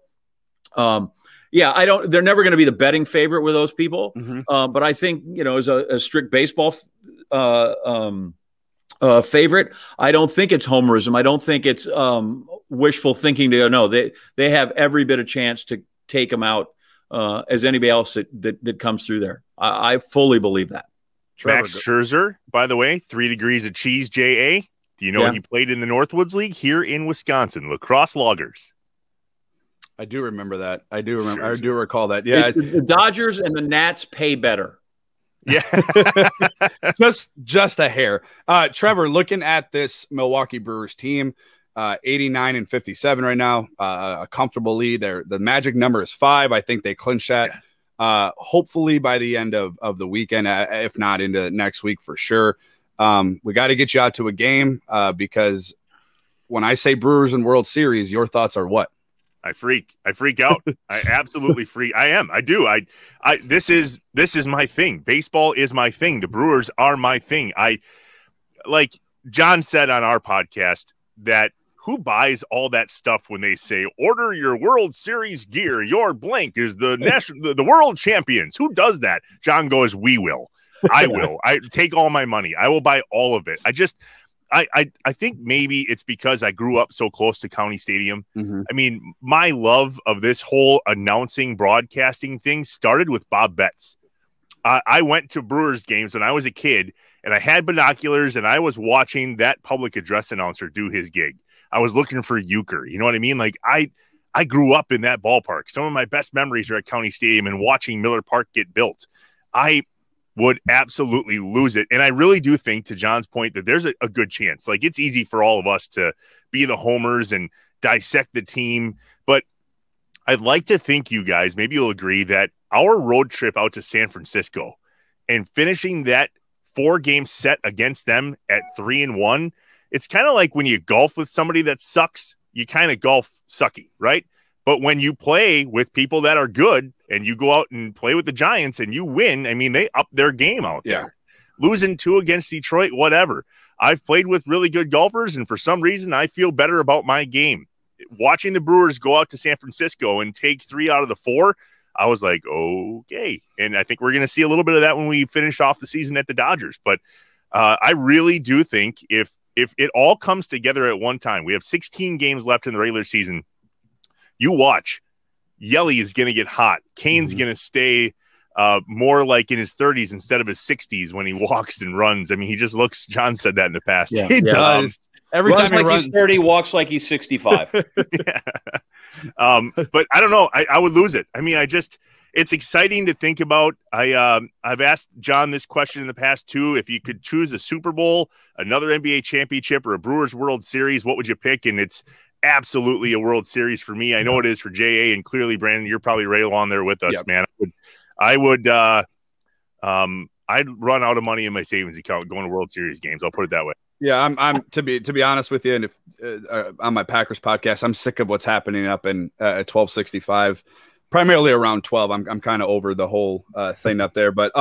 they're never going to be the betting favorite with those people. Mm-hmm. But I think, as a strict baseball favorite, I don't think it's homerism. I don't think it's wishful thinking to go, no, they have every bit of chance to take them out as anybody else that comes through there. I fully believe that. Max Scherzer, by the way, 3 degrees of cheese, J.A. Do you know he played in the Northwoods League here in Wisconsin, Lacrosse Loggers? I do remember that. I do recall that. Yeah. The Dodgers and the Nats pay better. Yeah. just a hair. Trevor, looking at this Milwaukee Brewers team, 89 and 57 right now, a comfortable lead there. The magic number is 5. I think they clinch that hopefully by the end of the weekend, if not into next week for sure. We got to get you out to a game because when I say Brewers and World Series, your thoughts are what? I freak out. I absolutely freak. I am. I do. This is my thing. Baseball is my thing. The Brewers are my thing. Like John said on our podcast, that who buys all that stuff when they say order your World Series gear, your blank is the world champions. Who does that? John goes, we will. I will. I take all my money. I will buy all of it. I think maybe it's because I grew up so close to County Stadium. Mm-hmm. I mean, my love of this whole announcing, broadcasting thing started with Bob Betts. I went to Brewers games when I was a kid, and I had binoculars, and I was watching that public address announcer do his gig. I was looking for Euchre. You know what I mean? Like, I grew up in that ballpark. Some of my best memories are at County Stadium and watching Miller Park get built. I would absolutely lose it. And I really do think, to John's point, that there's a good chance. Like, it's easy for all of us to be the homers and dissect the team. But I'd like to think, you guys, maybe you'll agree, that our road trip out to San Francisco and finishing that 4-game set against them at 3-1, it's kind of like when you golf with somebody that sucks, you kind of golf sucky, right? But when you play with people that are good and you go out and play with the Giants and you win, I mean, they up their game out there. Losing 2 against Detroit, whatever. I've played with really good golfers, and for some reason, I feel better about my game. Watching the Brewers go out to San Francisco and take 3 out of the 4, I was like, okay. And I think we're going to see a little bit of that when we finish off the season at the Dodgers. But I really do think if it all comes together at one time, we have 16 games left in the regular season. You watch. Yelly is going to get hot. Kane's going to stay more like in his 30s instead of his 60s when he walks and runs. I mean, he just looks – John said that in the past. Yeah, he does. Every time he runs, he's 30, walks like he's 65. Yeah. But I don't know. I would lose it. I mean, it's exciting to think about. I've asked John this question in the past too. If you could choose a Super Bowl, another NBA championship, or a Brewers World Series, what would you pick? And it's absolutely a World Series for me. I know it is for JA, and clearly, Brandon, you're probably right along there with us, man. I'd run out of money in my savings account going to World Series games. I'll put it that way. Yeah, I'm to be honest with you, and if on my Packers podcast, I'm sick of what's happening up in at 1265, primarily around 12. I'm kind of over the whole thing up there, but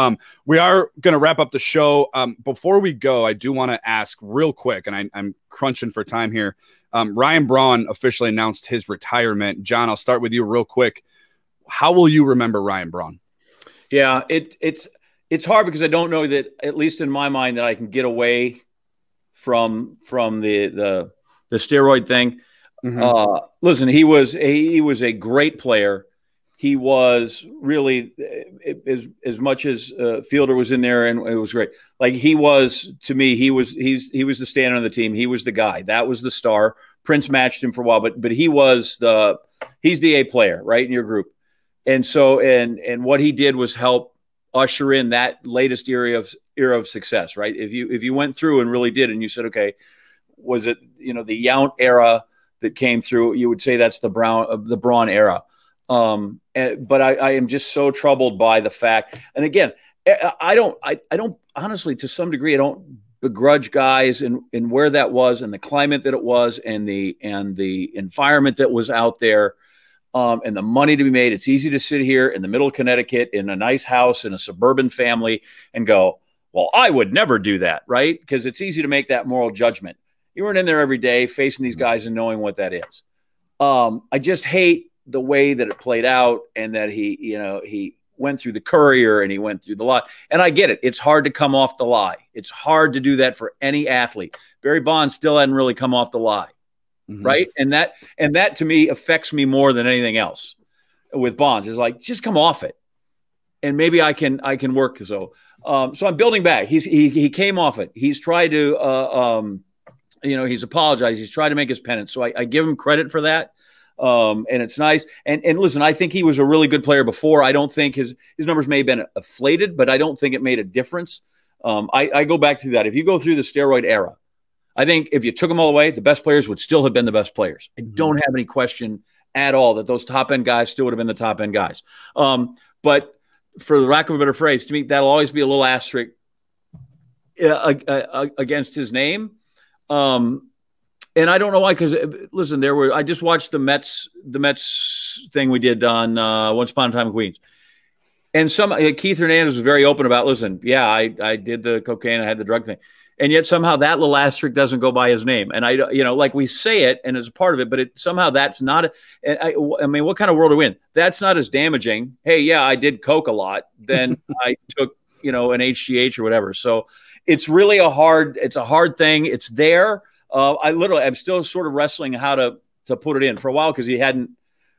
we are going to wrap up the show. Before we go, I do want to ask real quick, and I'm crunching for time here. Ryan Braun officially announced his retirement. John, I'll start with you real quick. How will you remember Ryan Braun? Yeah, it's hard because I don't know that, at least in my mind, that I can get away from the steroid thing. Listen, he was a great player. He was really, as much as Fielder was in there, and it was great. Like, he was, to me, he was the standard on the team. He was the guy. That was the star. Prince matched him for a while, but he's the A player, right, in your group. And so, and what he did was help usher in that latest era of success, right? If you went through and really did, and you said, okay, was it, the Yount era that came through, you would say that's the Braun era. But I am just so troubled by the fact, and again, I don't honestly, to some degree, I don't begrudge guys and where that was, and the climate that it was, and the environment that was out there. And the money to be made. It's easy to sit here in the middle of Connecticut in a nice house in a suburban family and go, well, I would never do that, right? Because it's easy to make that moral judgment. You weren't in there every day facing these guys and knowing what that is. I just hate the way that it played out, and that he went through the Courier and he went through the lot. And I get it. It's hard to come off the lie. It's hard to do that for any athlete. Barry Bonds still hadn't really come off the lie. Right. And that to me affects me more than anything else with Bonds. Is like, just come off it. And maybe I can work. So I'm building back. He came off it. He's tried to, he's apologized. He's tried to make his penance. So I give him credit for that. And it's nice. And listen, I think he was a really good player before. I don't think his numbers may have been inflated, but I don't think it made a difference. I go back to that. If you go through the steroid era, I think if you took them all away, the best players would still have been the best players. I don't have any question at all that those top-end guys still would have been the top-end guys. But for the lack of a better phrase, to me, that'll always be a little asterisk against his name. And I don't know why, because, listen, I just watched the Mets thing we did on Once Upon a Time in Queens. And Keith Hernandez was very open about, listen, yeah, I did the cocaine, I had the drug thing. And yet somehow that little asterisk doesn't go by his name. And like we say it and it's a part of it, but somehow that's not, I mean, what kind of world are we in? That's not as damaging. Hey, yeah, I did coke a lot. Then I took, an HGH or whatever. So it's really a hard thing. It's there. I'm still sort of wrestling how to put it in for a while, because he hadn't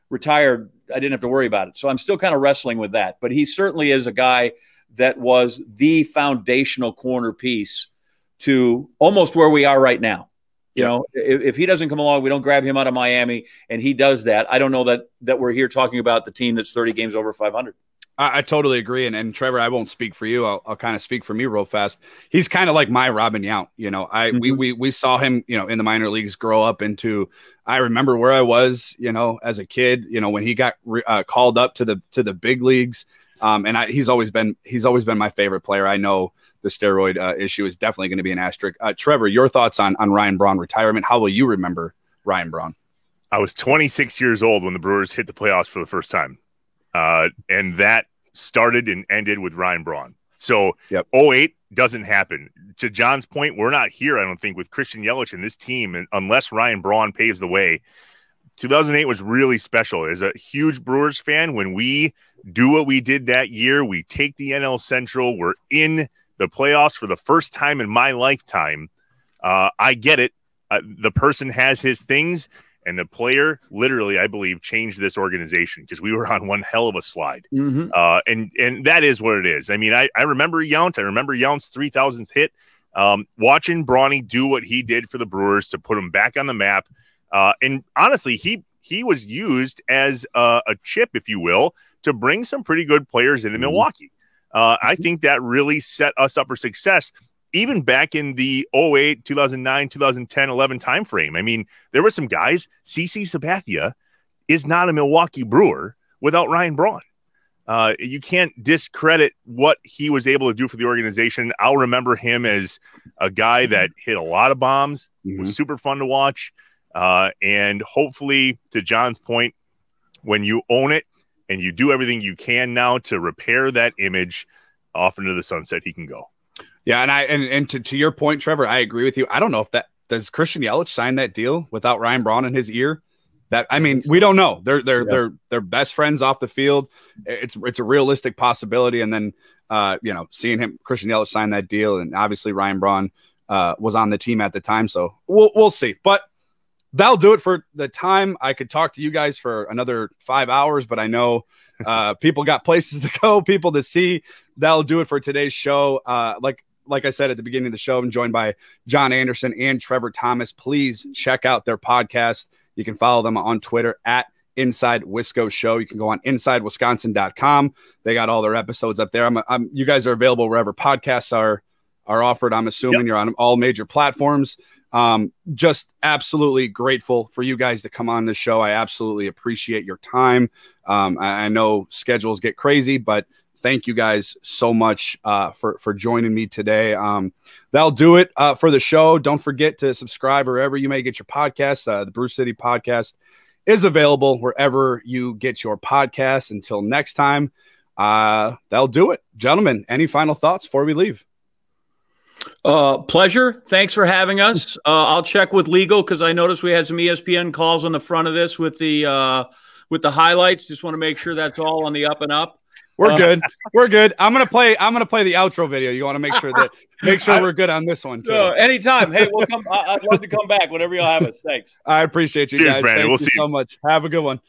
retired. I didn't have to worry about it. So I'm still kind of wrestling with that, but he certainly is a guy that was the foundational corner piece to almost where we are right now. If he doesn't come along, we don't grab him out of Miami, and he does that, I don't know that we're here talking about the team that's 30 games over 500. I totally agree. And Trevor, I won't speak for you. I'll kind of speak for me real fast. He's kind of like my Robin Yount. We saw him, in the minor leagues grow up into, I remember where I was, as a kid, when he got called up to the big leagues. And he's always been my favorite player. I know the steroid issue is definitely going to be an asterisk. Trevor, your thoughts on Ryan Braun retirement? How will you remember Ryan Braun? I was 26 years old when the Brewers hit the playoffs for the first time. And that started and ended with Ryan Braun. So 08 doesn't happen. To John's point, we're not here, I don't think, with Christian Yelich and this team, unless Ryan Braun paves the way. 2008 was really special. As a huge Brewers fan, when we do what we did that year, we take the NL Central, we're in the playoffs for the first time in my lifetime. I get it. The person has his things, and the player literally, I believe, changed this organization because we were on one hell of a slide. And that is what it is. I mean, I remember Yount. I remember Yount's 3,000th hit. Watching Brawny do what he did for the Brewers to put him back on the map. And honestly, he was used as a chip, if you will, to bring some pretty good players into Milwaukee. I think that really set us up for success, even back in the 08, 2009, 2010, 11 timeframe. I mean, there were some guys. CC Sabathia is not a Milwaukee Brewer without Ryan Braun. You can't discredit what he was able to do for the organization. I'll remember him as a guy that hit a lot of bombs, was super fun to watch. And hopefully, to John's point, when you own it and you do everything you can now to repair that image, off into the sunset he can go. Yeah, and to your point, Trevor, I agree with you. I don't know if does Christian Yelich sign that deal without Ryan Braun in his ear. That, I mean, we don't know. They're best friends off the field. It's a realistic possibility. And then seeing Christian Yelich sign that deal, and obviously Ryan Braun was on the team at the time, so we'll see. But that'll do it for the time. I could talk to you guys for another 5 hours, but I know people got places to go, people to see. That'll do it for today's show. Like I said at the beginning of the show, I'm joined by John Anderson and Trevor Thomas. Please check out their podcast. You can follow them on Twitter at Inside Wisco Show. You can go on InsideWisconsin.com. They got all their episodes up there. You guys are available wherever podcasts are offered. I'm assuming you're on all major platforms. Just absolutely grateful for you guys to come on the show. I absolutely appreciate your time. I know schedules get crazy, but thank you guys so much for joining me today. That'll do it for the show. Don't forget to subscribe wherever you may get your podcasts. The Brew City Podcast is available wherever you get your podcasts. Until next time, that'll do it. Gentlemen, any final thoughts before we leave? Pleasure. Thanks for having us. I'll check with legal because I noticed we had some ESPN calls on the front of this with the highlights. Just want to make sure that's all on the up and up. We're good. We're good. I'm gonna play the outro video. You want to make sure we're good on this one too. Anytime. Hey, we'll come. I'd love to come back whenever you'll have us. Thanks. I appreciate you. Cheers, guys. Brandon. Thank we'll you see so much. Have a good one.